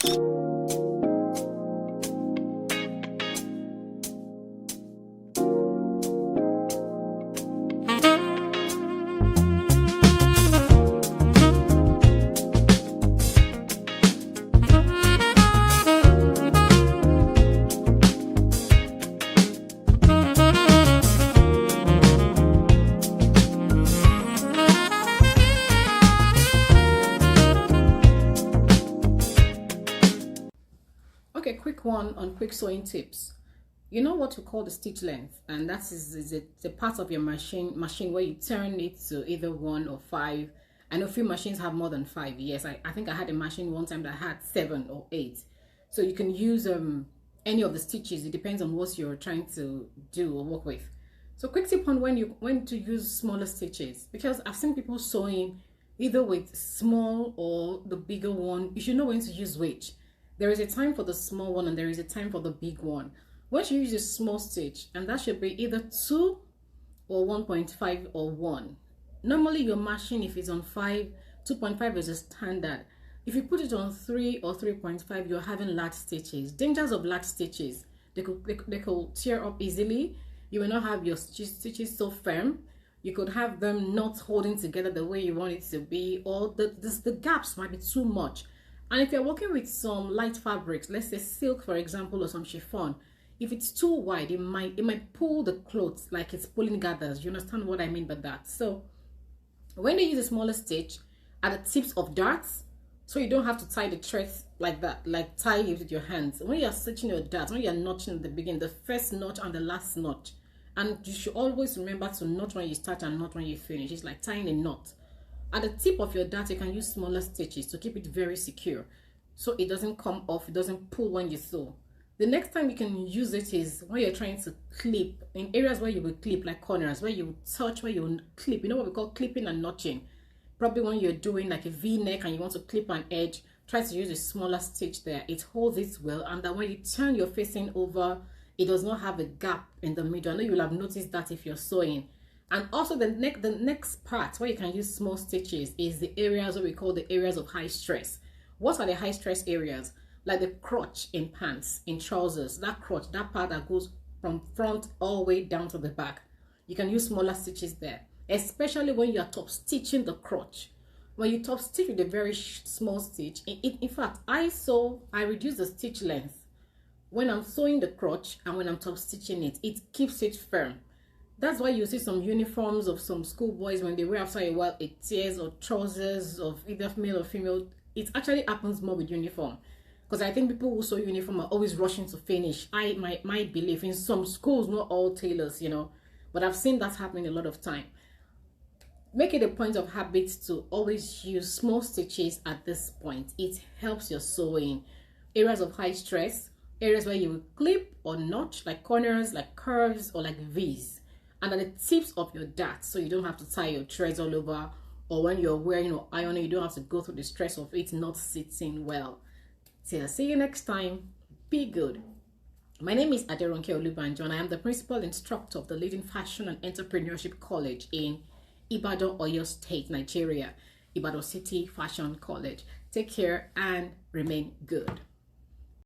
Okay, quick one on quick sewing tips. You know what we call the stitch length, and that is the part of your machine where you turn it to either 1 or 5. I know few machines have more than 5. Yes, I think I had a machine one time that had 7 or 8. So you can use any of the stitches. It depends on what you're trying to do or work with. So quick tip on when to use smaller stitches, because I've seen people sewing either with small or the bigger one. You should know when to use which. There is a time for the small one and there is a time for the big one. Once you use a small stitch, and that should be either 2 or 1.5 or 1. Normally your machine, if it's on 5, 2.5 is a standard. If you put it on 3 or 3.5, you're having large stitches. Dangers of large stitches: they could tear up easily. You will not have your stitches so firm. You could have them not holding together the way you want it to be, or the gaps might be too much. And if you're working with some light fabrics, let's say silk for example, or some chiffon, if it's too wide, it might pull the clothes like it's pulling gathers. You understand what I mean by that? So when you use a smaller stitch at the tips of darts, so you don't have to tie the threads like that, like tie it with your hands. When you're stitching your darts, when you're notching at the beginning, the first notch and the last notch, and you should always remember to knot when you start and not when you finish. It's like tying a knot. At the tip of your dart, you can use smaller stitches to keep it very secure, so it doesn't come off, it doesn't pull when you sew. The next time you can use it is when you're trying to clip, in areas where you will clip, like corners, where you touch, where you will clip. You know what we call clipping and notching? Probably when you're doing like a V-neck and you want to clip an edge, try to use a smaller stitch there. It holds it well, and that when you turn your facing over, it does not have a gap in the middle. I know you'll have noticed that if you're sewing. And also the next part where you can use small stitches is the areas what we call the areas of high stress. What are the high stress areas? Like the crotch in pants, in trousers, that crotch, that part that goes from front all the way down to the back. You can use smaller stitches there, especially when you are top stitching the crotch. When you top stitch with a very small stitch, in fact, I reduce the stitch length when I'm sewing the crotch, and when I'm top stitching it, it keeps it firm. That's why you see some uniforms of some schoolboys, when they wear after a while, it tears, or trousers of either male or female. It actually happens more with uniform, because I think people who sew uniform are always rushing to finish. My belief, in some schools, not all tailors, but I've seen that happening a lot of time. Make it a point of habit to always use small stitches at this point. It helps your sewing. Areas of high stress, areas where you will clip or notch, like corners, like curves, or like V's. And at the tips of your darts, so you don't have to tie your threads all over, or when you're wearing or ironing, you don't have to go through the stress of it not sitting well. Till I see you next time, be good. My name is Aderonke Olubanjo, and I am the principal instructor of the leading fashion and entrepreneurship college in Ibadan, Oyo State, Nigeria, Ibadancity Fashion College. Take care and remain good.